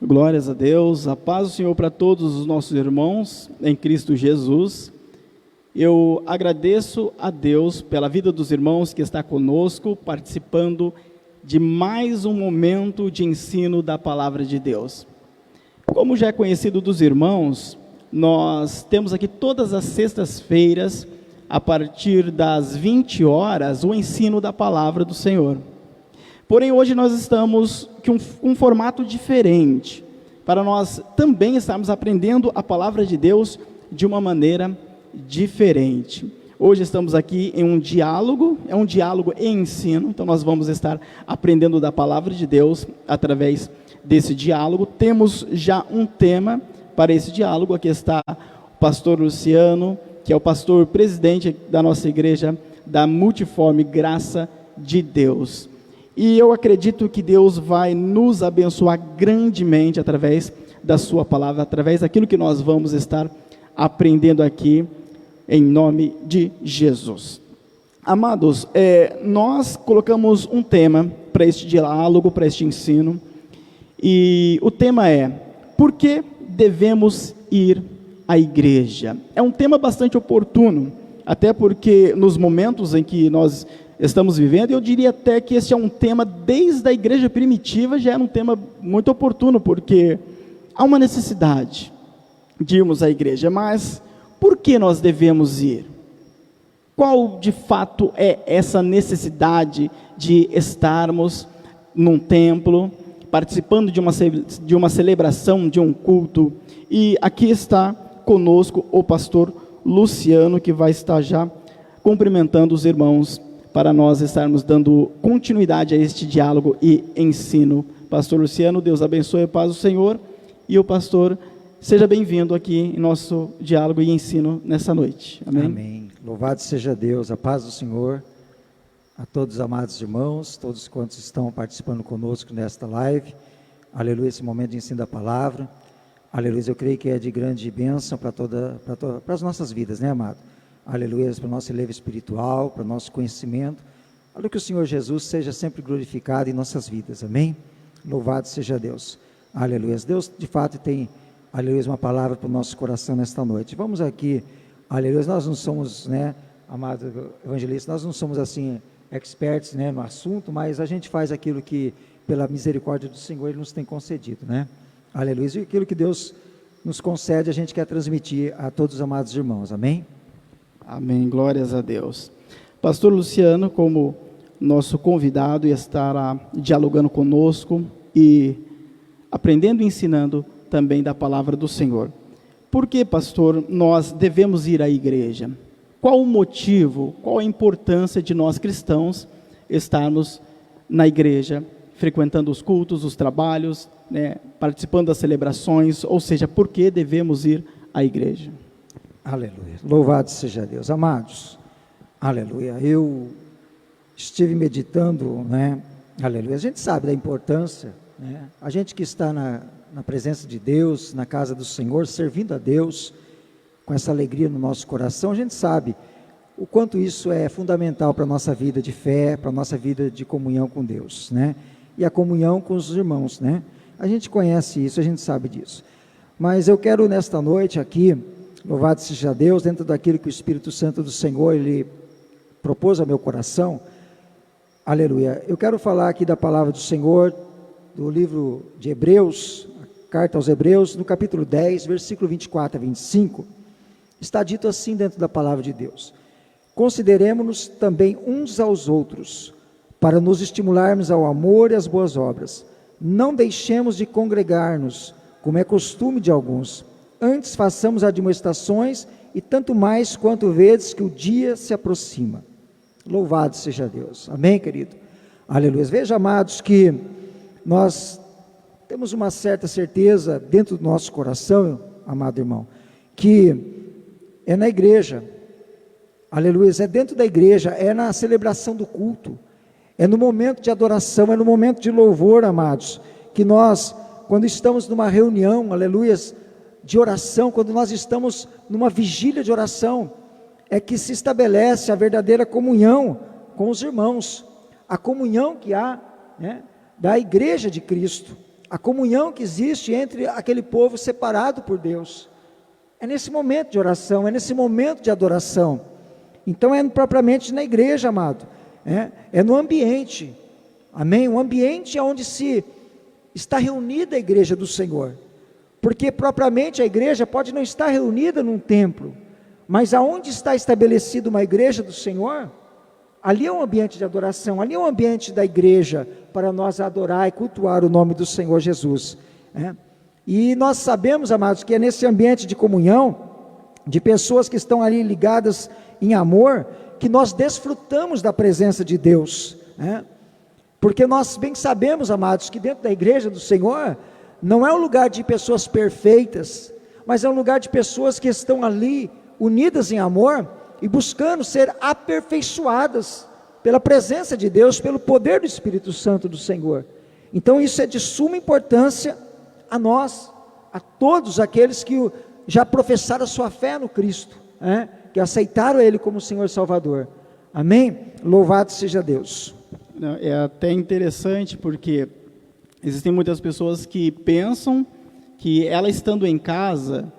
Glórias a Deus, a paz do Senhor para todos os nossos irmãos em Cristo Jesus. Eu agradeço a Deus pela vida dos irmãos que está conosco, participando de mais um momento de ensino da Palavra de Deus. Como já é conhecido dos irmãos, nós temos aqui todas as sextas-feiras, a partir das 20 horas, o ensino da Palavra do Senhor. Porém, hoje nós estamos com um formato diferente, para nós também estarmos aprendendo a Palavra de Deus de uma maneira diferente. Hoje estamos aqui em um diálogo, é um diálogo e ensino, então nós vamos estar aprendendo da Palavra de Deus através desse diálogo. Temos já um tema para esse diálogo, aqui está o pastor Luciano, que é o pastor presidente da nossa igreja, da Multiforme Graça de Deus. E eu acredito que Deus vai nos abençoar grandemente através da sua palavra, através daquilo que nós vamos estar aprendendo aqui, em nome de Jesus. Amados, nós colocamos um tema para este diálogo, para este ensino, e o tema é: por que devemos ir à igreja? É um tema bastante oportuno, até porque nos momentos em que nós estamos vivendo, eu diria até que esse é um tema, desde a igreja primitiva, já era um tema muito oportuno, porque há uma necessidade de irmos à igreja, mas por que nós devemos ir? Qual de fato é essa necessidade de estarmos num templo, participando de uma celebração, de um culto? E aqui está conosco o pastor Luciano, que vai estar já cumprimentando os irmãos, para nós estarmos dando continuidade a este diálogo e ensino. Pastor Luciano, Deus abençoe, a paz do Senhor, e o pastor, seja bem-vindo aqui em nosso diálogo e ensino nessa noite. Amém? Amém. Louvado seja Deus, a paz do Senhor, a todos os amados irmãos, todos quantos estão participando conosco nesta live. Aleluia, esse momento de ensino da palavra. Aleluia, eu creio que é de grande bênção para as nossas vidas, né, amado? Aleluia, para o nosso elevo espiritual, para o nosso conhecimento. Aleluia, que o Senhor Jesus seja sempre glorificado em nossas vidas, amém? Louvado seja Deus. Aleluia, Deus de fato tem, aleluia, uma palavra para o nosso coração nesta noite. Vamos aqui, aleluia, nós não somos, né, amado evangelista, nós não somos assim, experts, né, no assunto, mas a gente faz aquilo que, pela misericórdia do Senhor, Ele nos tem concedido, né? Aleluia, e aquilo que Deus nos concede, a gente quer transmitir a todos os amados irmãos, amém? Amém, glórias a Deus. Pastor Luciano, como nosso convidado, estará dialogando conosco e aprendendo e ensinando também da palavra do Senhor. Por que, pastor, nós devemos ir à igreja? Qual o motivo, qual a importância de nós cristãos estarmos na igreja, frequentando os cultos, os trabalhos, né, participando das celebrações, ou seja, por que devemos ir à igreja? Aleluia, louvado seja Deus, amados, aleluia, eu estive meditando, né, aleluia, a gente sabe da importância, né, a gente que está na presença de Deus, na casa do Senhor, servindo a Deus, com essa alegria no nosso coração, a gente sabe o quanto isso é fundamental para a nossa vida de fé, para a nossa vida de comunhão com Deus, né, e a comunhão com os irmãos, né, a gente conhece isso, a gente sabe disso, mas eu quero nesta noite aqui, louvado seja Deus, dentro daquilo que o Espírito Santo do Senhor, Ele propôs ao meu coração, aleluia, eu quero falar aqui da palavra do Senhor, do livro de Hebreus, a carta aos Hebreus, no capítulo 10, versículo 24 a 25, está dito assim dentro da palavra de Deus: consideremo-nos também uns aos outros, para nos estimularmos ao amor e às boas obras, não deixemos de congregar-nos, como é costume de alguns, antes façamos admoestações, e tanto mais quanto vedes que o dia se aproxima. Louvado seja Deus, amém, querido? Aleluia. Veja, amados, que nós temos uma certa certeza dentro do nosso coração, amado irmão, que é na igreja, aleluia, é dentro da igreja, é na celebração do culto, é no momento de adoração, é no momento de louvor, amados, que nós, quando estamos numa reunião, aleluia, de oração, quando nós estamos numa vigília de oração, é que se estabelece a verdadeira comunhão com os irmãos, a comunhão que há, né, da igreja de Cristo, a comunhão que existe entre aquele povo separado por Deus. É nesse momento de oração, é nesse momento de adoração. Então é propriamente na igreja, amado, é no ambiente, amém? Um ambiente onde se está reunida a igreja do Senhor, porque propriamente a igreja pode não estar reunida num templo, mas aonde está estabelecida uma igreja do Senhor, ali é um ambiente de adoração, ali é um ambiente da igreja, para nós adorar e cultuar o nome do Senhor Jesus, E nós sabemos, amados, que é nesse ambiente de comunhão, de pessoas que estão ali ligadas em amor, que nós desfrutamos da presença de Deus, porque nós bem sabemos, amados, que dentro da igreja do Senhor, não é um lugar de pessoas perfeitas, mas é um lugar de pessoas que estão ali, unidas em amor, e buscando ser aperfeiçoadas, pela presença de Deus, pelo poder do Espírito Santo do Senhor. Então isso é de suma importância a nós, a todos aqueles que já professaram a sua fé no Cristo, que aceitaram Ele como Senhor e Salvador, amém? Louvado seja Deus. É até interessante porque existem muitas pessoas que pensam que ela estando em casa,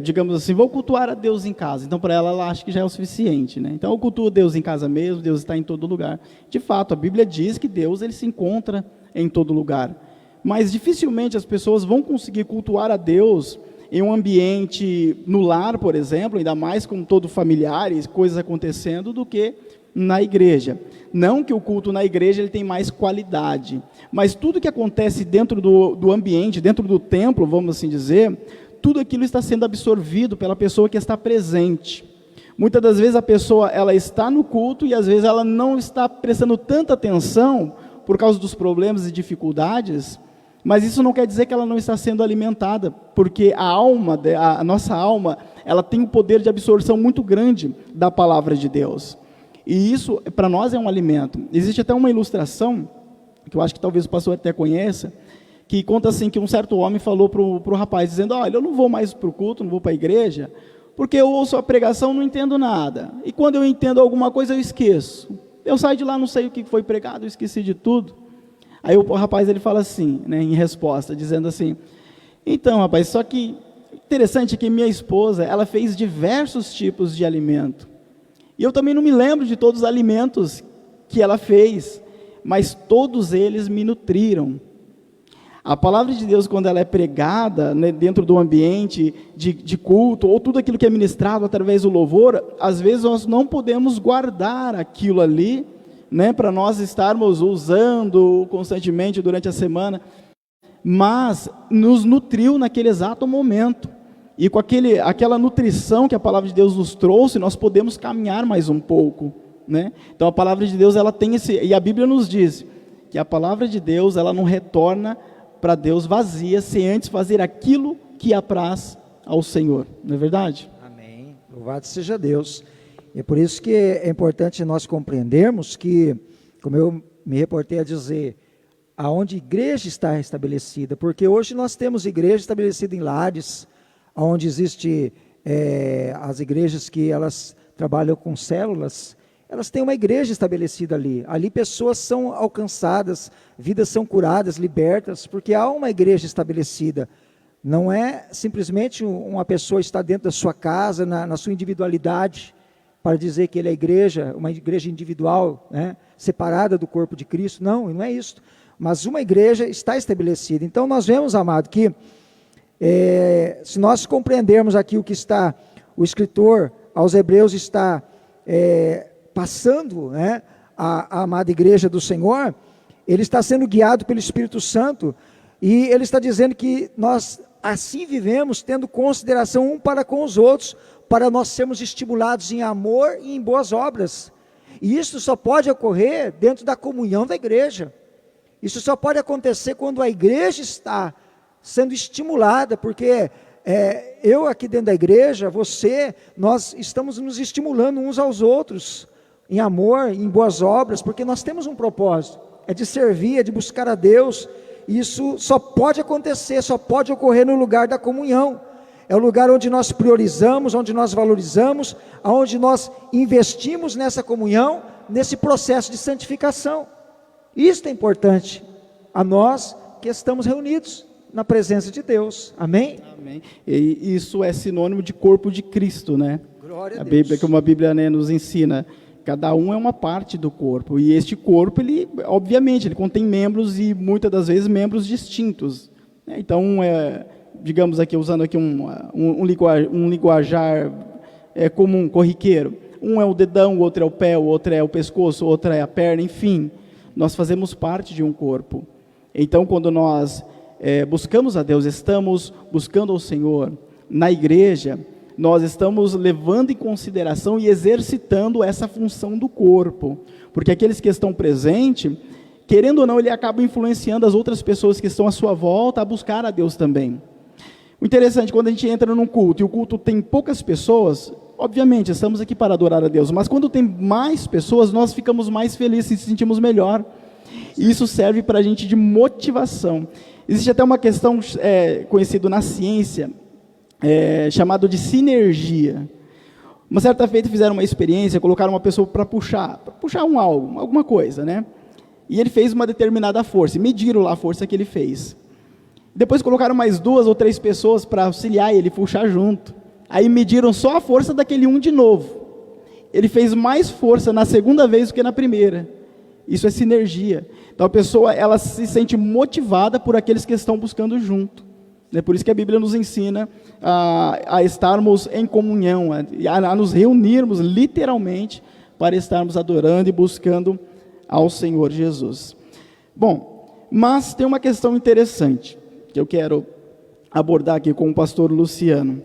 digamos assim, vou cultuar a Deus em casa, então para ela acha que já é o suficiente, né? Então eu cultuo Deus em casa mesmo, Deus está em todo lugar. De fato, a Bíblia diz que Deus ele se encontra em todo lugar, mas dificilmente as pessoas vão conseguir cultuar a Deus em um ambiente no lar, por exemplo, ainda mais com todo familiares, coisas acontecendo, do que na igreja. Não que o culto na igreja ele tem mais qualidade, mas tudo que acontece dentro do ambiente, dentro do templo, vamos assim dizer, tudo aquilo está sendo absorvido pela pessoa que está presente. Muitas das vezes a pessoa ela está no culto e às vezes ela não está prestando tanta atenção por causa dos problemas e dificuldades, mas isso não quer dizer que ela não está sendo alimentada, porque a nossa alma, ela tem um poder de absorção muito grande da palavra de Deus. E isso para nós é um alimento. Existe até uma ilustração, que eu acho que talvez o pastor até conheça, que conta assim, que um certo homem falou para o rapaz, dizendo, olha, eu não vou mais para o culto, não vou para a igreja, porque eu ouço a pregação, não entendo nada, e quando eu entendo alguma coisa, eu esqueço, eu saio de lá, não sei o que foi pregado, eu esqueci de tudo. Aí o rapaz, ele fala assim, né, em resposta, dizendo assim, então rapaz, só que interessante que minha esposa, ela fez diversos tipos de alimento, e eu também não me lembro de todos os alimentos que ela fez, mas todos eles me nutriram. A palavra de Deus, quando ela é pregada, né, dentro do ambiente de culto, ou tudo aquilo que é ministrado através do louvor, às vezes nós não podemos guardar aquilo ali, né, para nós estarmos usando constantemente durante a semana, mas nos nutriu naquele exato momento, e com aquela nutrição que a palavra de Deus nos trouxe, nós podemos caminhar mais um pouco, né? Então a palavra de Deus, ela tem e a Bíblia nos diz, que a palavra de Deus, ela não retorna para Deus vazia, sem antes fazer aquilo que apraz ao Senhor, não é verdade? Amém, louvado seja Deus. E é por isso que é importante nós compreendermos que, como eu me reportei a dizer, aonde a igreja está estabelecida, porque hoje nós temos igreja estabelecida em lares, onde existe as igrejas que elas trabalham com células, elas têm uma igreja estabelecida ali pessoas são alcançadas, vidas são curadas, libertas, porque há uma igreja estabelecida, não é simplesmente uma pessoa estar dentro da sua casa, na sua individualidade, para dizer que ele é igreja, uma igreja individual, né, separada do corpo de Cristo, não é isso, mas uma igreja está estabelecida. Então nós vemos, amado, que se nós compreendermos aqui o que está, o escritor aos Hebreus está passando, né, a amada igreja do Senhor, ele está sendo guiado pelo Espírito Santo, e ele está dizendo que nós assim vivemos, tendo consideração um para com os outros, para nós sermos estimulados em amor e em boas obras, e isso só pode ocorrer dentro da comunhão da igreja, isso só pode acontecer quando a igreja está sendo estimulada, porque eu aqui dentro da igreja, você, nós estamos nos estimulando uns aos outros, em amor, em boas obras, porque nós temos um propósito, é de servir, é de buscar a Deus. Isso só pode acontecer, só pode ocorrer no lugar da comunhão, é o lugar onde nós priorizamos, onde nós valorizamos, onde nós investimos nessa comunhão, nesse processo de santificação. Isso é importante a nós que estamos reunidos na presença de Deus. Amém? Amém. E isso é sinônimo de corpo de Cristo, né? Glória a Deus. Bíblia, como a Bíblia, né, nos ensina, cada um é uma parte do corpo. E este corpo, ele, obviamente, ele contém membros e muitas das vezes membros distintos. Então, digamos aqui, usando aqui um linguajar comum, corriqueiro. Um é o dedão, o outro é o pé, o outro é o pescoço, o outro é a perna, enfim. Nós fazemos parte de um corpo. Então, quando nós buscamos a Deus, estamos buscando ao Senhor na igreja, nós estamos levando em consideração e exercitando essa função do corpo, porque aqueles que estão presentes, querendo ou não, ele acaba influenciando as outras pessoas que estão à sua volta a buscar a Deus também. O interessante, quando a gente entra num culto, e o culto tem poucas pessoas, obviamente, estamos aqui para adorar a Deus, mas quando tem mais pessoas, nós ficamos mais felizes e se sentimos melhor, e isso serve para a gente de motivação. Existe até uma questão conhecida na ciência, chamado de sinergia. Uma certa feita fizeram uma experiência, colocaram uma pessoa para puxar alguma coisa, né? E ele fez uma determinada força, e mediram lá a força que ele fez. Depois colocaram mais 2 ou 3 pessoas para auxiliar ele, puxar junto. Aí mediram só a força daquele um de novo. Ele fez mais força na segunda vez do que na primeira. Isso é sinergia. Então a pessoa, ela se sente motivada por aqueles que estão buscando junto. É por isso que a Bíblia nos ensina a estarmos em comunhão, a nos reunirmos literalmente para estarmos adorando e buscando ao Senhor Jesus. Bom, mas tem uma questão interessante que eu quero abordar aqui com o pastor Luciano.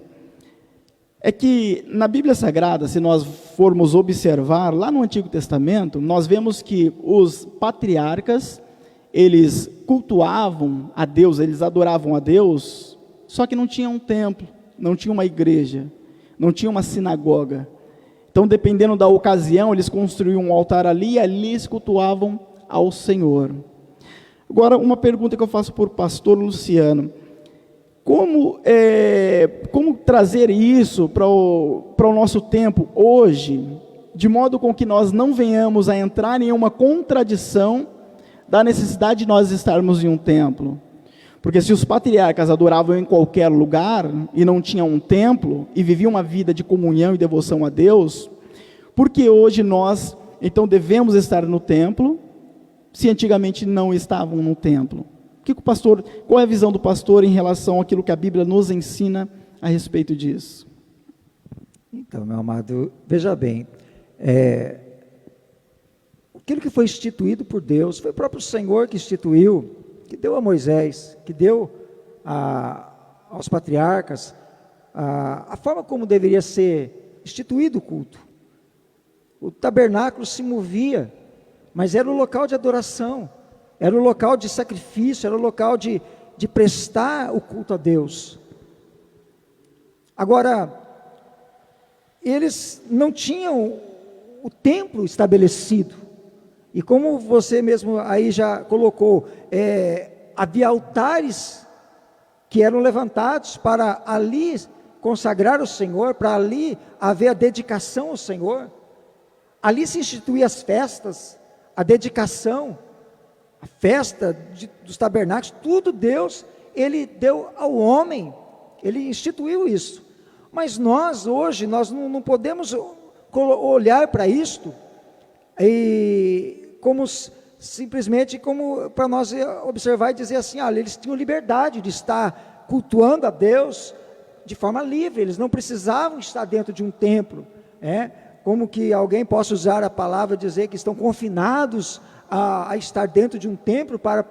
É que na Bíblia Sagrada, se nós formos observar, lá no Antigo Testamento, nós vemos que os patriarcas, eles cultuavam a Deus, eles adoravam a Deus, só que não tinha um templo, não tinha uma igreja, não tinha uma sinagoga. Então, dependendo da ocasião, eles construíam um altar ali e ali eles cultuavam ao Senhor. Agora, uma pergunta que eu faço para o pastor Luciano. Como trazer isso para o nosso tempo hoje, de modo com que nós não venhamos a entrar em uma contradição da necessidade de nós estarmos em um templo? Porque se os patriarcas adoravam em qualquer lugar e não tinham um templo e viviam uma vida de comunhão e devoção a Deus, por que hoje nós então devemos estar no templo se antigamente não estavam no templo? Qual é a visão do pastor em relação àquilo que a Bíblia nos ensina a respeito disso? Então, meu amado, veja bem, aquilo que foi instituído por Deus, foi o próprio Senhor que instituiu, que deu a Moisés, que deu aos patriarcas, a forma como deveria ser instituído o culto. O tabernáculo se movia, mas era o local de adoração, era o local de sacrifício, era o local de prestar o culto a Deus. Agora, eles não tinham o templo estabelecido, e como você mesmo aí já colocou, havia altares que eram levantados para ali consagrar o Senhor, para ali haver a dedicação ao Senhor, ali se instituíam as festas, a dedicação, a festa dos tabernáculos, tudo Deus, Ele deu ao homem, Ele instituiu isso. Mas nós hoje, nós não podemos olhar para isto como simplesmente como para nós observar e dizer assim, olha, eles tinham liberdade de estar cultuando a Deus de forma livre, eles não precisavam estar dentro de um templo, como que alguém possa usar a palavra e dizer que estão confinados a estar dentro de um templo para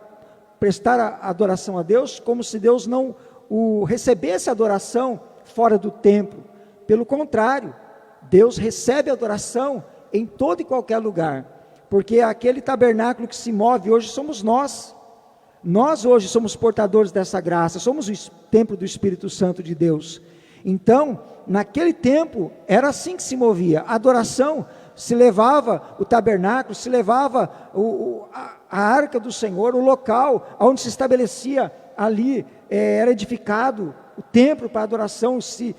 prestar a adoração a Deus, como se Deus não recebesse a adoração fora do templo. Pelo contrário, Deus recebe a adoração em todo e qualquer lugar, porque aquele tabernáculo que se move hoje somos nós. Nós hoje somos portadores dessa graça, somos o templo do Espírito Santo de Deus. Então, naquele tempo, era assim que se movia, a adoração se levava, o tabernáculo, se levava a arca do Senhor, o local onde se estabelecia ali, era edificado o templo para adoração, se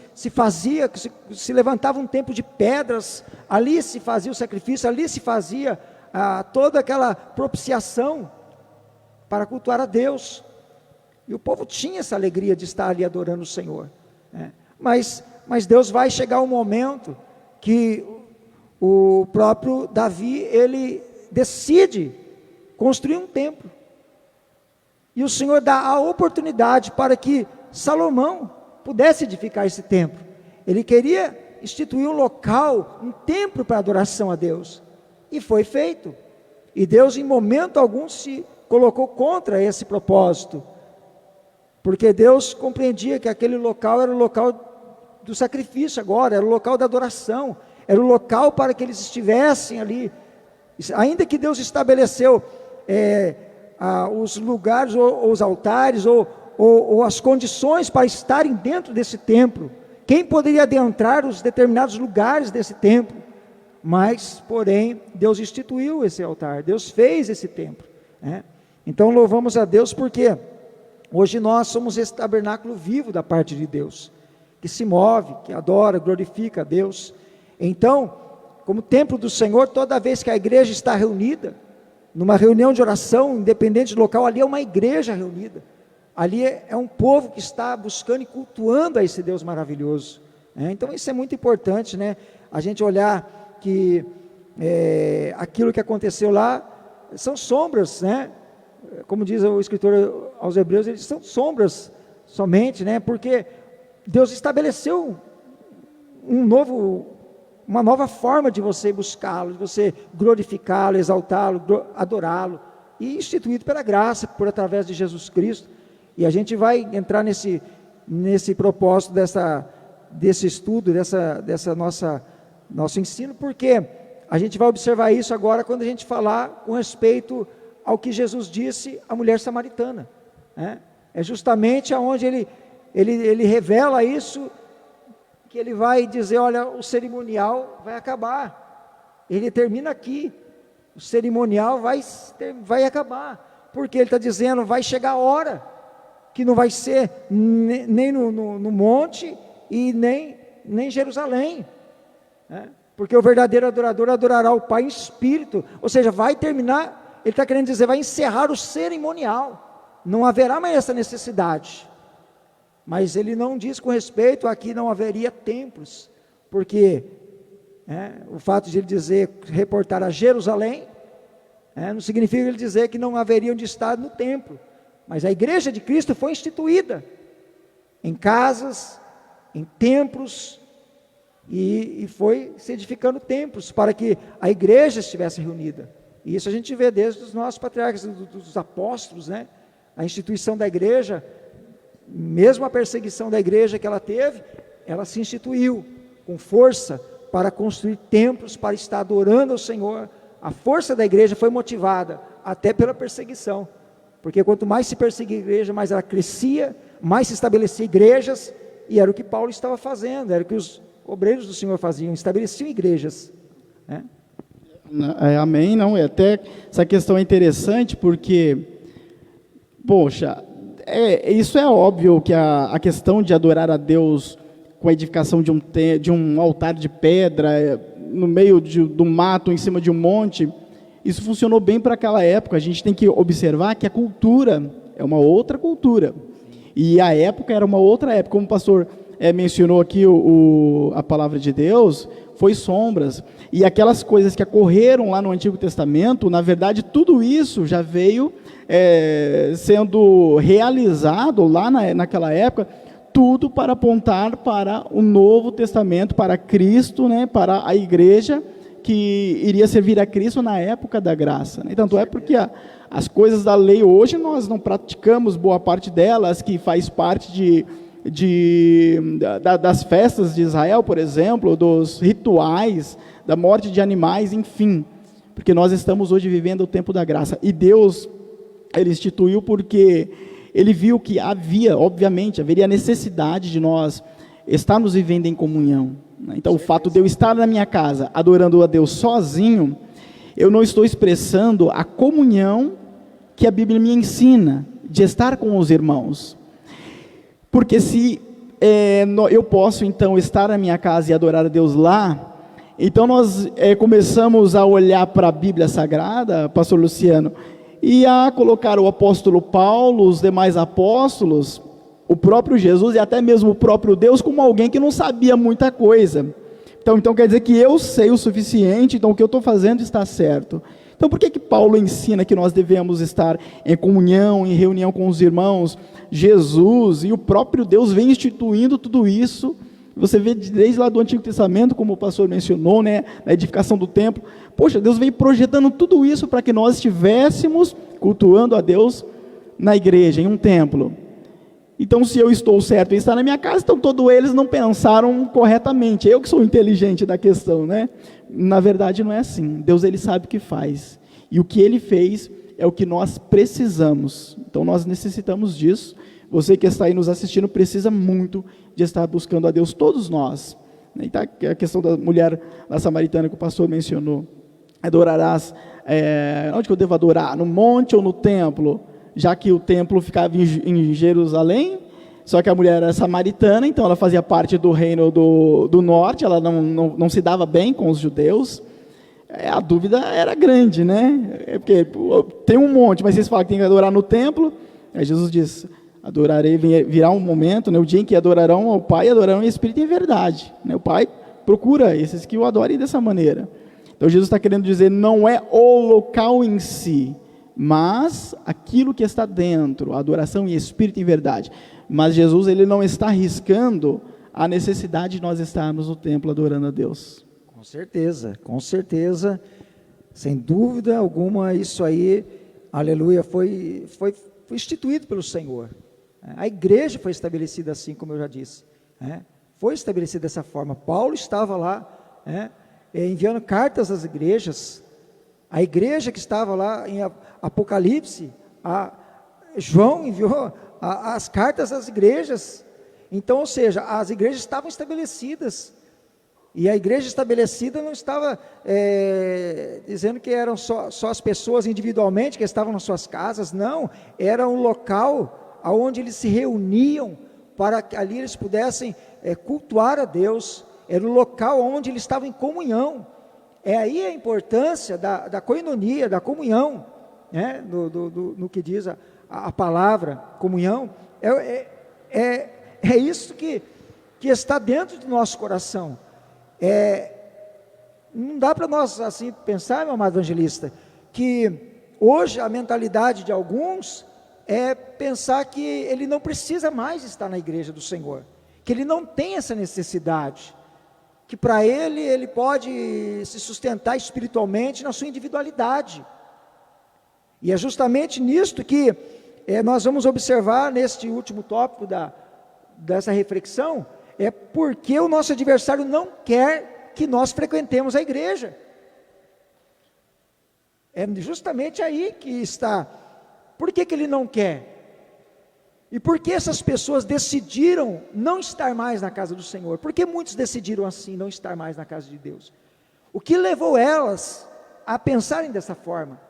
levantava um templo de pedras, ali se fazia o sacrifício, ali se fazia toda aquela propiciação para cultuar a Deus. E o povo tinha essa alegria de estar ali adorando o Senhor, né? Mas Deus vai chegar um momento que o próprio Davi, ele decide construir um templo. E o Senhor dá a oportunidade para que Salomão pudesse edificar esse templo. Ele queria instituir um local, um templo para adoração a Deus. E foi feito. E Deus em momento algum se colocou contra esse propósito. Porque Deus compreendia que aquele local era o local do sacrifício agora, era o local da adoração, era o local para que eles estivessem ali. Ainda que Deus estabeleceu os lugares, ou os altares, ou as condições para estarem dentro desse templo, quem poderia adentrar os determinados lugares desse templo? Mas, porém, Deus instituiu esse altar, Deus fez esse templo, né? Então louvamos a Deus porque hoje nós somos esse tabernáculo vivo da parte de Deus, que se move, que adora, glorifica a Deus. Então, como templo do Senhor, toda vez que a igreja está reunida, numa reunião de oração, independente do local, ali é uma igreja reunida, ali é um povo que está buscando e cultuando a esse Deus maravilhoso, né? Então isso é muito importante, né? A gente olhar que aquilo que aconteceu lá são sombras, né? Como diz o escritor aos Hebreus, eles são sombras somente, né? Porque Deus estabeleceu uma nova forma de você buscá-lo, de você glorificá-lo, exaltá-lo, adorá-lo, e instituído pela graça, através de Jesus Cristo. E a gente vai entrar nesse propósito desse estudo, dessa nosso ensino, porque a gente vai observar isso agora quando a gente falar com respeito ao que Jesus disse à mulher samaritana, né? É justamente aonde ele revela isso, que ele vai dizer, olha, o cerimonial vai acabar. Ele termina aqui, o cerimonial vai acabar, porque ele está dizendo, vai chegar a hora, que não vai ser nem no monte, e nem em Jerusalém, né? Porque o verdadeiro adorador adorará o Pai em espírito, ou seja, vai terminar, ele está querendo dizer, vai encerrar o cerimonial, não haverá mais essa necessidade. Mas ele não diz com respeito a que não haveria templos, porque o fato de ele dizer, reportar a Jerusalém, não significa ele dizer que não haveriam de estar no templo, mas a igreja de Cristo foi instituída em casas, em templos, e foi se edificando templos para que a igreja estivesse reunida. E isso a gente vê desde os nossos patriarcas, dos apóstolos, né? A instituição da igreja, mesmo a perseguição da igreja que ela teve, ela se instituiu com força para construir templos, para estar adorando ao Senhor. A força da igreja foi motivada até pela perseguição, porque quanto mais se perseguia a igreja, mais ela crescia, mais se estabelecia igrejas, e era o que Paulo estava fazendo, era o que os obreiros do Senhor faziam, estabeleciam igrejas, né? Amém, não, até essa questão é interessante, porque, poxa, isso é óbvio que a questão de adorar a Deus com a edificação de um altar de pedra, no meio do mato, em cima de um monte, isso funcionou bem para aquela época. A gente tem que observar que a cultura é uma outra cultura, e a época era uma outra época, como o pastor mencionou aqui a palavra de Deus, foi sombras, e aquelas coisas que ocorreram lá no Antigo Testamento, na verdade tudo isso já veio sendo realizado lá naquela época, tudo para apontar para o Novo Testamento, para Cristo, né, para a igreja que iria servir a Cristo na época da graça, né? Tanto é porque as coisas da lei hoje nós não praticamos boa parte delas, que faz parte das festas de Israel, por exemplo, dos rituais, da morte de animais, enfim, porque nós estamos hoje vivendo o tempo da graça, e Deus, Ele instituiu porque Ele viu que haveria necessidade de nós estarmos vivendo em comunhão, né? Então o fato de eu estar na minha casa, adorando a Deus sozinho, eu não estou expressando a comunhão que a Bíblia me ensina, de estar com os irmãos. Porque se eu posso então estar na minha casa e adorar a Deus lá, então nós começamos a olhar para a Bíblia Sagrada, pastor Luciano, E a colocar o apóstolo Paulo, os demais apóstolos, o próprio Jesus e até mesmo o próprio Deus como alguém que não sabia muita coisa. Então quer dizer que eu sei o suficiente, então o que eu estou fazendo está certo. Então por que Paulo ensina que nós devemos estar em comunhão, em reunião com os irmãos? Jesus e o próprio Deus vem instituindo tudo isso. Você vê desde lá do Antigo Testamento, como o pastor mencionou, né, na edificação do templo. Poxa, Deus vem projetando tudo isso para que nós estivéssemos cultuando a Deus na igreja, em um templo. Então, se eu estou certo em estar na minha casa, então todos eles não pensaram corretamente. Eu que sou inteligente da questão, né? Na verdade, não é assim. Deus, ele sabe o que faz. E o que ele fez é o que nós precisamos. Então, nós necessitamos disso. Você que está aí nos assistindo precisa muito de estar buscando a Deus, todos nós. Então, a questão da mulher da samaritana que o pastor mencionou. Adorarás, onde que eu devo adorar? No monte ou no templo? Já que o templo ficava em Jerusalém, só que a mulher era samaritana, então ela fazia parte do reino do norte, ela não se dava bem com os judeus. A dúvida era grande, né? Porque tem um monte, mas vocês falam que tem que adorar no templo. Aí Jesus diz, adorarei, virá um momento, né, o dia em que adorarão ao Pai, adorarão em espírito e em verdade. Né? O Pai procura esses que o adorem dessa maneira. Então Jesus está querendo dizer, não é o local em si, mas aquilo que está dentro, a adoração em espírito e em verdade. Mas Jesus, ele não está arriscando a necessidade de nós estarmos no templo adorando a Deus. Com certeza, sem dúvida alguma, isso aí, aleluia, foi instituído pelo Senhor. A igreja foi estabelecida assim, como eu já disse, foi estabelecida dessa forma. Paulo estava lá, enviando cartas às igrejas. A igreja que estava lá em Apocalipse, João enviou as cartas às igrejas. Então, ou seja, as igrejas estavam estabelecidas. E a igreja estabelecida não estava dizendo que eram só as pessoas individualmente que estavam nas suas casas, não. Era um local onde eles se reuniam para que ali eles pudessem cultuar a Deus. Era um local onde eles estavam em comunhão. É aí a importância da koinonia, da comunhão, né? No que diz a palavra comunhão. É isso que está dentro do nosso coração. Não dá para nós assim pensar, meu amado evangelista, que hoje a mentalidade de alguns é pensar que ele não precisa mais estar na igreja do Senhor, que ele não tem essa necessidade, que para ele pode se sustentar espiritualmente na sua individualidade. E é justamente nisto que nós vamos observar neste último tópico dessa reflexão, porque o nosso adversário não quer que nós frequentemos a igreja. É justamente aí que está. Por que ele não quer? E por que essas pessoas decidiram não estar mais na casa do Senhor? Por que muitos decidiram assim, não estar mais na casa de Deus? O que levou elas a pensarem dessa forma?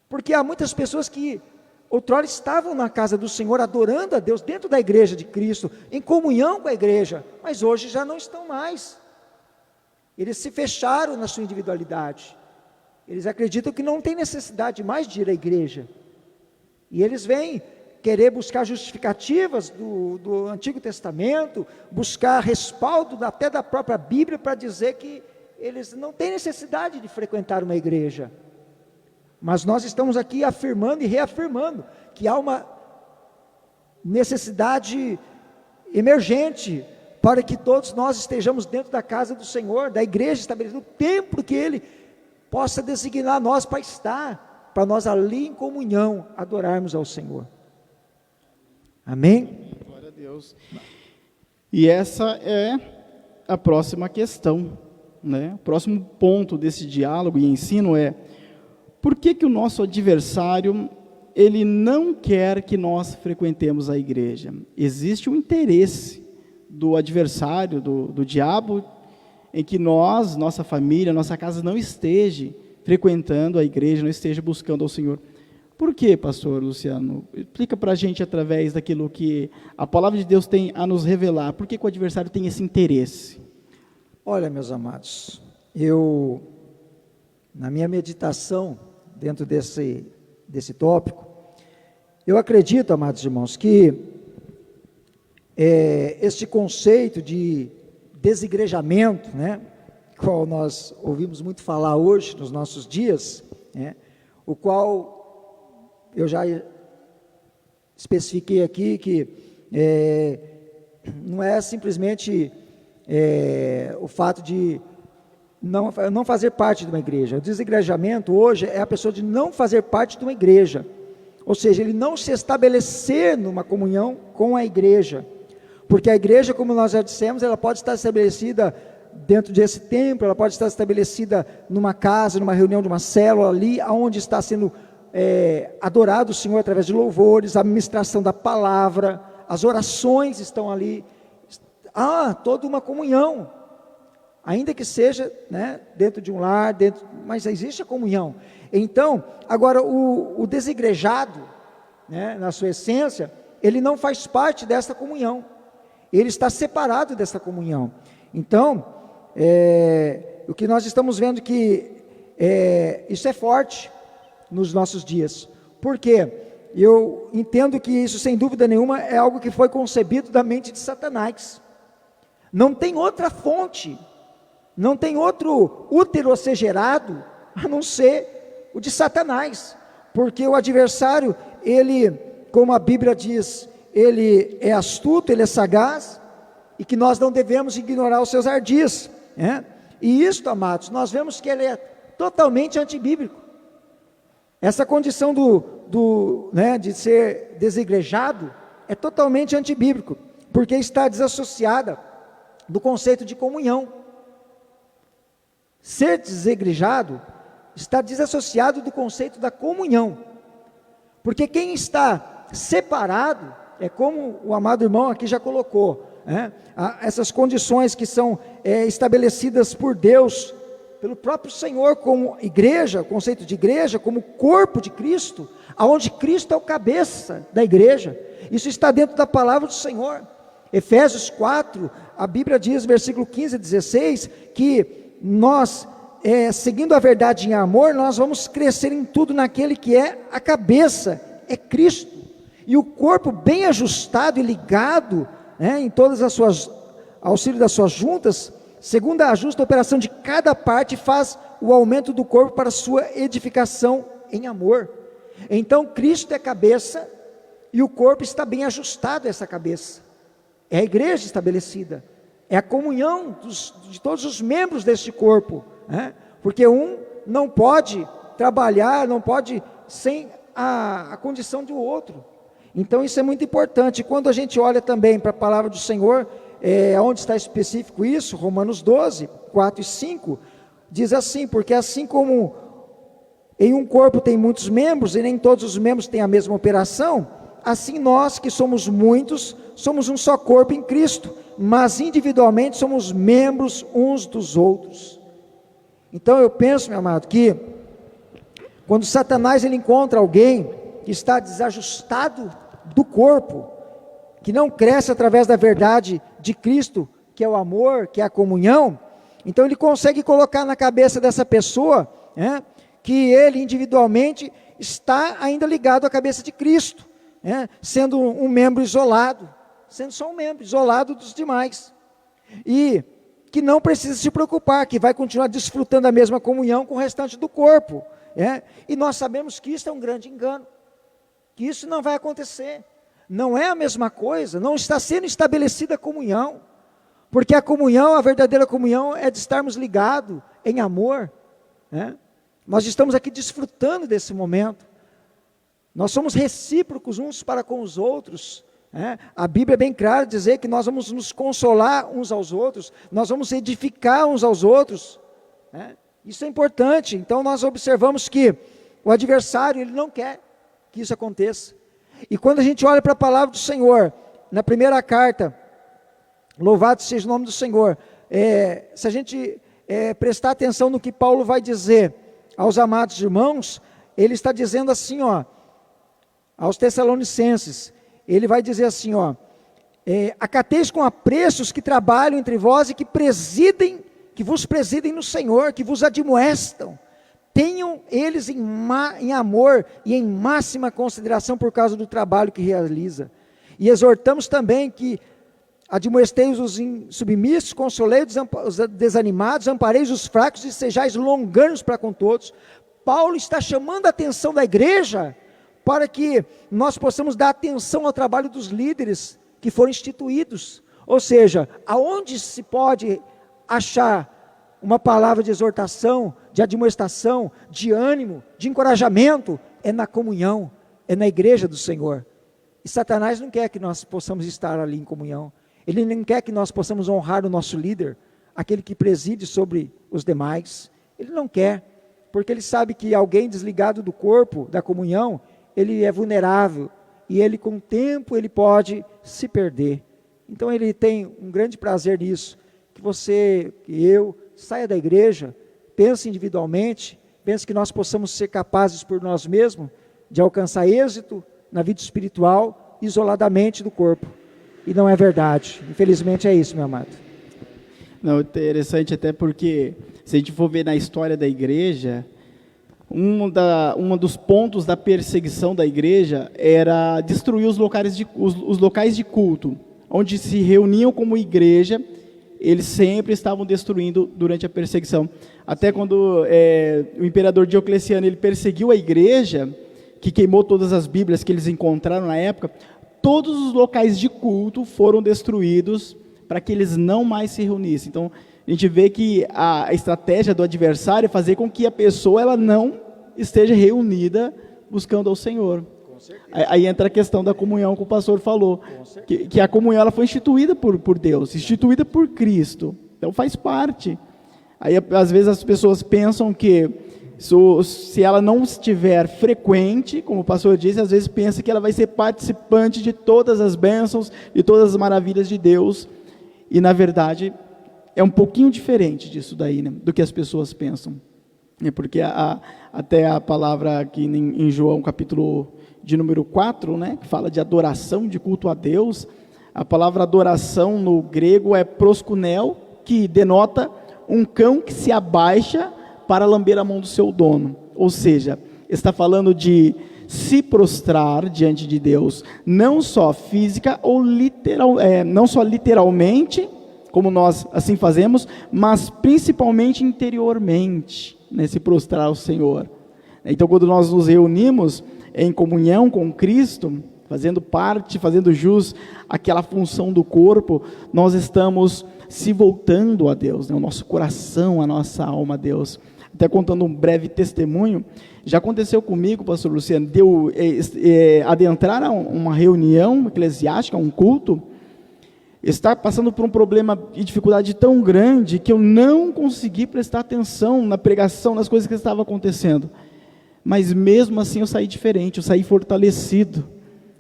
Porque há muitas pessoas que outrora estavam na casa do Senhor, adorando a Deus, dentro da igreja de Cristo, em comunhão com a igreja, mas hoje já não estão mais. Eles se fecharam na sua individualidade. Eles acreditam que não tem necessidade mais de ir à igreja. E eles vêm querer buscar justificativas do Antigo Testamento, buscar respaldo até da própria Bíblia para dizer que eles não têm necessidade de frequentar uma igreja. Mas nós estamos aqui afirmando e reafirmando que há uma necessidade emergente para que todos nós estejamos dentro da casa do Senhor, da igreja estabelecida, do templo que Ele possa designar nós para estar, para nós ali em comunhão adorarmos ao Senhor. Amém? Glória a Deus. E essa é a próxima questão, né? O próximo ponto desse diálogo e ensino é: por que o nosso adversário, ele não quer que nós frequentemos a igreja? Existe um interesse do adversário, do diabo, em que nós, nossa família, nossa casa não esteja frequentando a igreja, não esteja buscando ao Senhor. Por quê, pastor Luciano? Explica para a gente através daquilo que a palavra de Deus tem a nos revelar. Por que o adversário tem esse interesse? Olha, meus amados, na minha meditação, dentro desse tópico. Eu acredito, amados irmãos, que este conceito de desigrejamento, né, qual nós ouvimos muito falar hoje, nos nossos dias, né, o qual eu já especifiquei aqui que não é simplesmente o fato de não fazer parte de uma igreja. O desigrejamento hoje é a pessoa de não fazer parte de uma igreja, ou seja, ele não se estabelecer numa comunhão com a igreja, porque a igreja, como nós já dissemos, ela pode estar estabelecida dentro desse templo, ela pode estar estabelecida numa casa, numa reunião de uma célula, ali onde está sendo adorado o Senhor através de louvores, a ministração da palavra, as orações estão ali, toda uma comunhão, ainda que seja, né, dentro de um lar, mas existe a comunhão. Então, agora o desigrejado, né, na sua essência, ele não faz parte dessa comunhão, ele está separado dessa comunhão. Então, o que nós estamos vendo que isso é forte nos nossos dias. Por quê? Eu entendo que isso, sem dúvida nenhuma, é algo que foi concebido da mente de Satanás. Não tem outra fonte, não tem outro útero a ser gerado, a não ser o de Satanás, porque o adversário, ele, como a Bíblia diz, ele é astuto, ele é sagaz, e que nós não devemos ignorar os seus ardis, né? E isto, amados, nós vemos que ele é totalmente antibíblico. Essa condição de ser desigrejado é totalmente antibíblico, porque está desassociada do conceito de comunhão. Ser desigrejado está desassociado do conceito da comunhão, porque quem está separado, é como o amado irmão aqui já colocou, né? Essas condições que são estabelecidas por Deus, pelo próprio Senhor, como igreja, o conceito de igreja, como corpo de Cristo, aonde Cristo é o cabeça da igreja. Isso está dentro da palavra do Senhor. Efésios 4, a Bíblia diz, versículo 15 e 16, que nós, seguindo a verdade em amor, nós vamos crescer em tudo naquele que é a cabeça, é Cristo, e o corpo bem ajustado e ligado, né, em todas as suas, auxílio das suas juntas, segundo a justa operação de cada parte, faz o aumento do corpo para a sua edificação em amor. Então Cristo é cabeça, e o corpo está bem ajustado a essa cabeça, é a igreja estabelecida, é a comunhão de todos os membros deste corpo, né? Porque um não pode trabalhar, não pode sem a condição do outro. Então isso é muito importante. Quando a gente olha também para a palavra do Senhor, onde está específico isso, Romanos 12, 4 e 5, diz assim: porque assim como em um corpo tem muitos membros, e nem todos os membros têm a mesma operação, assim nós que somos muitos, somos um só corpo em Cristo, mas individualmente somos membros uns dos outros. Então eu penso, meu amado, que quando Satanás ele encontra alguém que está desajustado do corpo, que não cresce através da verdade de Cristo, que é o amor, que é a comunhão, então ele consegue colocar na cabeça dessa pessoa, né, que ele individualmente está ainda ligado à cabeça de Cristo, né, sendo um membro isolado, sendo só um membro isolado dos demais, e que não precisa se preocupar, que vai continuar desfrutando da mesma comunhão com o restante do corpo, e nós sabemos que isso é um grande engano, que isso não vai acontecer, não é a mesma coisa, não está sendo estabelecida a comunhão, porque a comunhão, a verdadeira comunhão é de estarmos ligados em amor, nós estamos aqui desfrutando desse momento, nós somos recíprocos uns para com os outros, a Bíblia é bem clara dizer que nós vamos nos consolar uns aos outros, nós vamos edificar uns aos outros, isso é importante. Então nós observamos que o adversário ele não quer que isso aconteça, e quando a gente olha para a palavra do Senhor, na primeira carta, louvado seja o nome do Senhor, se a gente prestar atenção no que Paulo vai dizer aos amados irmãos, ele está dizendo assim, aos Tessalonicenses, ele vai dizer assim, acateis com apreço os que trabalham entre vós e que vos presidem no Senhor, que vos admoestam, tenham eles em amor e em máxima consideração por causa do trabalho que realiza. E exortamos também que admoesteis os submissos, consolei os desanimados, ampareis os fracos e sejais longânimos para com todos. Paulo está chamando a atenção da igreja para que nós possamos dar atenção ao trabalho dos líderes que foram instituídos. Ou seja, aonde se pode achar uma palavra de exortação, de admoestação, de ânimo, de encorajamento, é na comunhão, é na igreja do Senhor. E Satanás não quer que nós possamos estar ali em comunhão. Ele não quer que nós possamos honrar o nosso líder, aquele que preside sobre os demais. Ele não quer, porque ele sabe que alguém desligado do corpo, da comunhão, ele é vulnerável, e ele com o tempo ele pode se perder. Então ele tem um grande prazer nisso, que você, que eu, saia da igreja, pense individualmente, pense que nós possamos ser capazes por nós mesmos, de alcançar êxito na vida espiritual, isoladamente do corpo. E não é verdade, infelizmente é isso, meu amado. Não, interessante até porque, se a gente for ver na história da igreja, um dos pontos da perseguição da igreja era destruir os locais de culto, onde se reuniam como igreja, eles sempre estavam destruindo durante a perseguição. Até quando o imperador Diocleciano ele perseguiu a igreja, que queimou todas as Bíblias que eles encontraram na época, todos os locais de culto foram destruídos para que eles não mais se reunissem. Então, a gente vê que a estratégia do adversário é fazer com que a pessoa ela não esteja reunida buscando ao Senhor. Aí entra a questão da comunhão que o pastor falou, que a comunhão ela foi instituída por Deus, instituída por Cristo, então faz parte. Aí às vezes as pessoas pensam que se ela não estiver frequente, como o pastor disse, às vezes pensa que ela vai ser participante de todas as bênçãos e todas as maravilhas de Deus, e na verdade é um pouquinho diferente disso daí, né, do que as pessoas pensam. Porque até a palavra aqui em João capítulo de número 4, né, que fala de adoração, de culto a Deus, a palavra adoração no grego é proskuneo, que denota um cão que se abaixa para lamber a mão do seu dono. Ou seja, está falando de se prostrar diante de Deus, não só física ou não só literalmente, como nós assim fazemos, mas principalmente interiormente, né, se prostrar ao Senhor. Então, quando nós nos reunimos em comunhão com Cristo, fazendo parte, fazendo jus àquela função do corpo, nós estamos se voltando a Deus, né, o nosso coração, a nossa alma a Deus. Até contando um breve testemunho, já aconteceu comigo, pastor Luciano, de eu adentrar a uma reunião eclesiástica, um culto, estar passando por um problema e dificuldade tão grande que eu não consegui prestar atenção na pregação, nas coisas que estavam acontecendo. Mas mesmo assim eu saí diferente, eu saí fortalecido.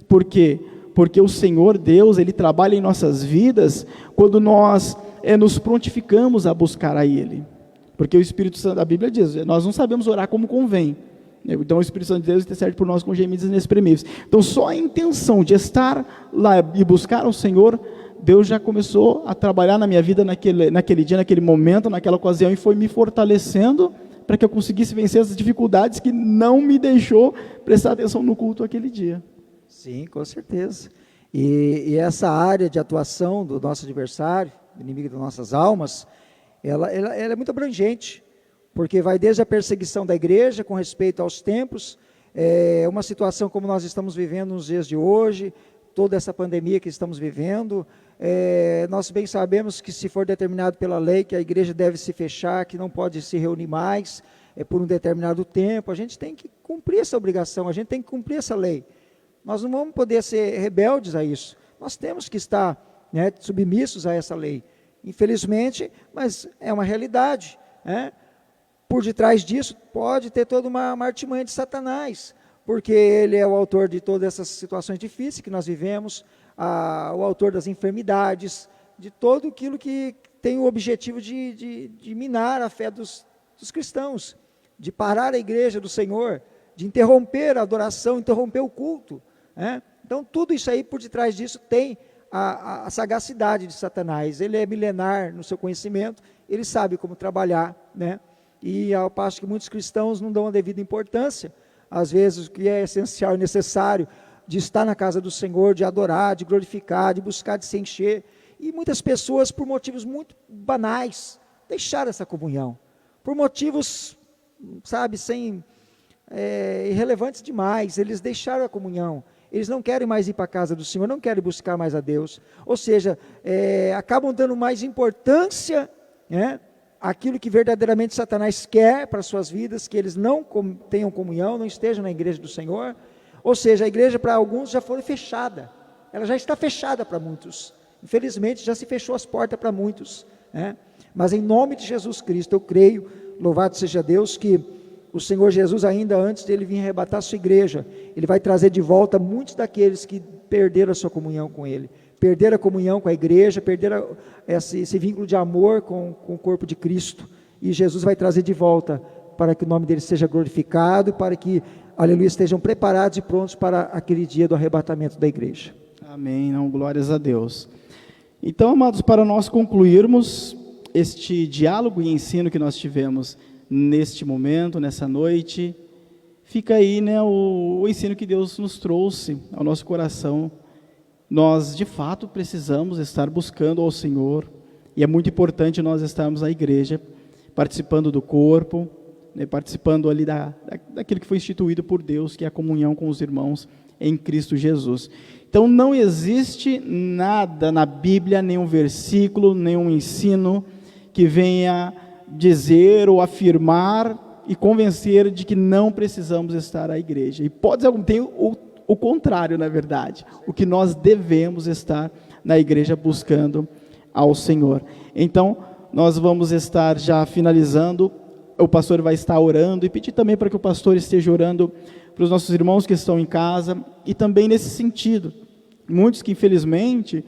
Por quê? Porque o Senhor Deus, Ele trabalha em nossas vidas quando nós nos prontificamos a buscar a Ele. Porque o Espírito Santo, a Bíblia diz, nós não sabemos orar como convém. Então o Espírito Santo de Deus intercede por nós com gemidos inexprimíveis. Então só a intenção de estar lá e buscar ao Senhor, Deus já começou a trabalhar na minha vida naquele dia, naquele momento, naquela ocasião, e foi me fortalecendo para que eu conseguisse vencer as dificuldades que não me deixou prestar atenção no culto aquele dia. Sim, com certeza. E essa área de atuação do nosso adversário, inimigo das nossas almas, ela é muito abrangente, porque vai desde a perseguição da igreja com respeito aos templos, uma situação como nós estamos vivendo nos dias de hoje, toda essa pandemia que estamos vivendo, nós bem sabemos que se for determinado pela lei que a igreja deve se fechar, que não pode se reunir mais por um determinado tempo, a gente tem que cumprir essa obrigação, a gente tem que cumprir essa lei. Nós não vamos poder ser rebeldes a isso, nós temos que estar, né, submissos a essa lei. Infelizmente, mas é uma realidade, né? Por detrás disso pode ter toda uma artimanha de Satanás, porque ele é o autor de todas essas situações difíceis que nós vivemos, o autor das enfermidades, de tudo aquilo que tem o objetivo de minar a fé dos cristãos, de parar a igreja do Senhor, de interromper a adoração, interromper o culto, né? Então tudo isso aí, por detrás disso, tem a sagacidade de Satanás. Ele é milenar no seu conhecimento, ele sabe como trabalhar, né? E ao passo que muitos cristãos não dão a devida importância, às vezes o que é essencial e necessário, de estar na casa do Senhor, de adorar, de glorificar, de buscar de se encher. E muitas pessoas, por motivos muito banais, deixaram essa comunhão. Por motivos, irrelevantes demais, eles deixaram a comunhão. Eles não querem mais ir para a casa do Senhor, não querem buscar mais a Deus. Ou seja, acabam dando mais importância, àquilo que verdadeiramente Satanás quer para as suas vidas, que eles não tenham comunhão, não estejam na igreja do Senhor. Ou seja, a igreja para alguns já foi fechada. Ela já está fechada para muitos. Infelizmente já se fechou as portas para muitos. Mas em nome de Jesus Cristo, eu creio, louvado seja Deus, que o Senhor Jesus, ainda antes dele vir arrebatar a sua igreja, ele vai trazer de volta muitos daqueles que perderam a sua comunhão com ele, perderam a comunhão com a igreja, perderam esse vínculo de amor com o corpo de Cristo, e Jesus vai trazer de volta, para que o nome dele seja glorificado, para que, aleluia, estejam preparados e prontos para aquele dia do arrebatamento da igreja. Amém, não, glórias a Deus. Então, amados, para nós concluirmos este diálogo e ensino que nós tivemos neste momento, nessa noite, fica aí, o ensino que Deus nos trouxe ao nosso coração. Nós, de fato, precisamos estar buscando ao Senhor, e é muito importante nós estarmos na igreja, participando do corpo, participando ali daquilo que foi instituído por Deus, que é a comunhão com os irmãos em Cristo Jesus. Então, não existe nada na Bíblia, nenhum versículo, nenhum ensino, que venha dizer ou afirmar e convencer de que não precisamos estar à igreja. Hipótese alguma, tem o contrário, na verdade, o que nós devemos estar na igreja buscando ao Senhor. Então, nós vamos estar já finalizando, o pastor vai estar orando, e pedir também para que o pastor esteja orando para os nossos irmãos que estão em casa, e também nesse sentido, muitos que infelizmente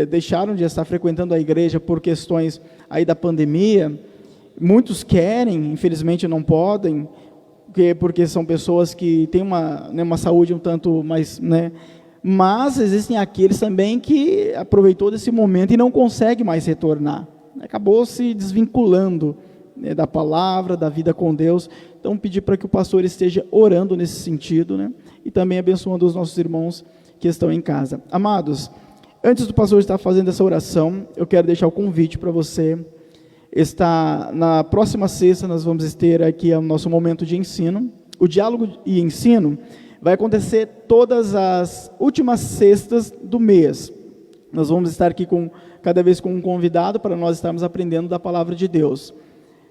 deixaram de estar frequentando a igreja por questões aí da pandemia, muitos querem, infelizmente não podem, porque são pessoas que têm uma saúde um tanto mais, mas existem aqueles também que aproveitou desse momento e não consegue mais retornar, acabou se desvinculando da palavra, da vida com Deus. Então pedir para que o pastor esteja orando nesse sentido, e também abençoando os nossos irmãos que estão em casa. Amados, antes do pastor estar fazendo essa oração, eu quero deixar o convite para você. Na próxima sexta nós vamos ter aqui o nosso momento de ensino. O diálogo e ensino vai acontecer todas as últimas sextas do mês. Nós vamos estar aqui cada vez com um convidado, para nós estarmos aprendendo da palavra de Deus.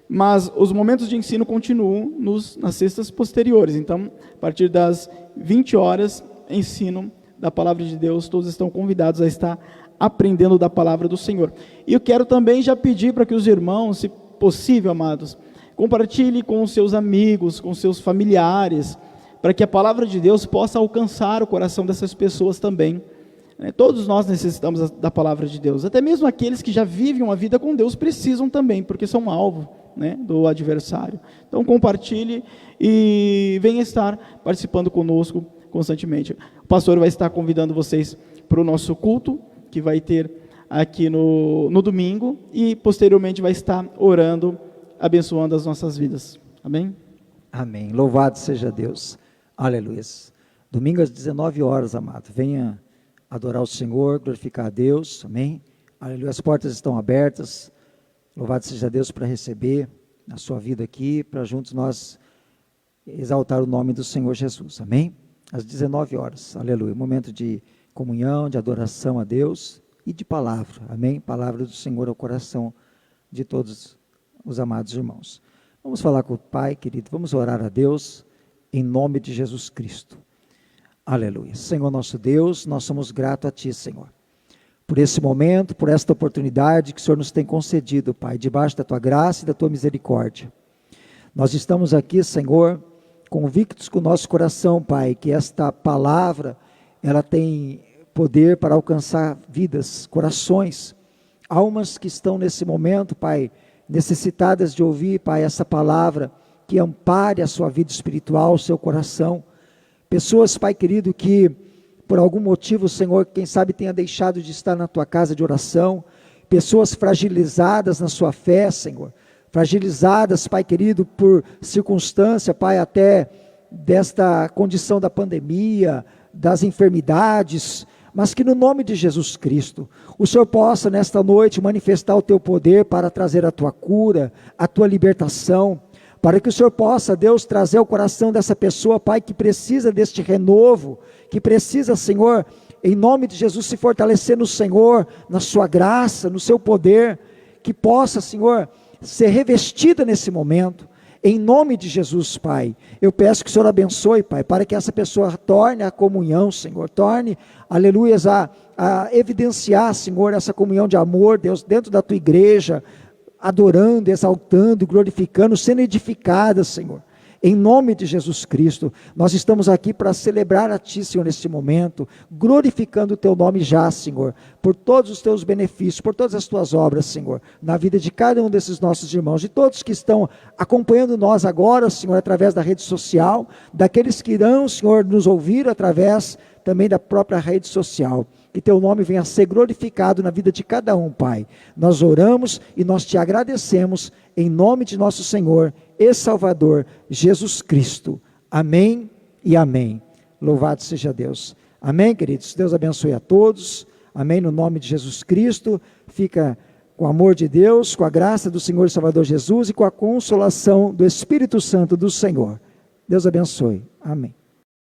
Mas os momentos de ensino continuam nas sextas posteriores. Então, a partir das 20 horas, ensino da palavra de Deus, todos estão convidados a estar aprendendo da palavra do Senhor. E eu quero também já pedir para que os irmãos, se possível, amados, compartilhe com os seus amigos, com os seus familiares, para que a palavra de Deus possa alcançar o coração dessas pessoas também. Todos nós necessitamos da palavra de Deus, até mesmo aqueles que já vivem uma vida com Deus precisam também, porque são alvo do adversário. Então compartilhe e venha estar participando conosco constantemente. O pastor vai estar convidando vocês para o nosso culto, que vai ter aqui no domingo, e posteriormente vai estar orando, abençoando as nossas vidas. Amém? Amém. Louvado seja Deus. Aleluia. Domingo às 19 horas, amado. Venha adorar o Senhor, glorificar a Deus. Amém? Aleluia. As portas estão abertas. Louvado seja Deus para receber a sua vida aqui, para juntos nós exaltar o nome do Senhor Jesus. Amém? Às 19 horas. Aleluia. Momento de comunhão, de adoração a Deus e de palavra, amém? Palavra do Senhor ao coração de todos os amados irmãos. Vamos falar com o Pai, querido, vamos orar a Deus em nome de Jesus Cristo. Aleluia. Senhor nosso Deus, nós somos gratos a Ti, Senhor, por esse momento, por esta oportunidade que o Senhor nos tem concedido, Pai, debaixo da Tua graça e da Tua misericórdia. Nós estamos aqui, Senhor, convictos com o nosso coração, Pai, que esta palavra, ela tem poder para alcançar vidas, corações, almas que estão nesse momento, Pai, necessitadas de ouvir, Pai, essa palavra que ampare a sua vida espiritual, o seu coração. Pessoas, Pai querido, que por algum motivo, Senhor, quem sabe tenha deixado de estar na Tua casa de oração, pessoas fragilizadas na sua fé, Senhor, fragilizadas, Pai querido, por circunstância, Pai, até desta condição da pandemia, das enfermidades, mas que no nome de Jesus Cristo, o Senhor possa nesta noite manifestar o teu poder para trazer a tua cura, a tua libertação, para que o Senhor possa, Deus, trazer ao coração dessa pessoa, Pai, que precisa deste renovo, que precisa, Senhor, em nome de Jesus, se fortalecer no Senhor, na sua graça, no seu poder, que possa, Senhor, ser revestida nesse momento, em nome de Jesus, Pai. Eu peço que o Senhor abençoe, Pai, para que essa pessoa torne a comunhão, Senhor, torne, aleluias, a evidenciar, Senhor, essa comunhão de amor, Deus, dentro da tua igreja, adorando, exaltando, glorificando, sendo edificada, Senhor. Em nome de Jesus Cristo, nós estamos aqui para celebrar a Ti, Senhor, neste momento, glorificando o Teu nome já, Senhor, por todos os Teus benefícios, por todas as Tuas obras, Senhor, na vida de cada um desses nossos irmãos, de todos que estão acompanhando nós agora, Senhor, através da rede social, daqueles que irão, Senhor, nos ouvir através também da própria rede social. Que Teu nome venha a ser glorificado na vida de cada um, Pai. Nós oramos e nós Te agradecemos em nome de nosso Senhor e Salvador, Jesus Cristo. Amém e amém. Louvado seja Deus. Amém, queridos? Deus abençoe a todos. Amém, no nome de Jesus Cristo. Fica com o amor de Deus, com a graça do Senhor e Salvador Jesus e com a consolação do Espírito Santo do Senhor. Deus abençoe. Amém.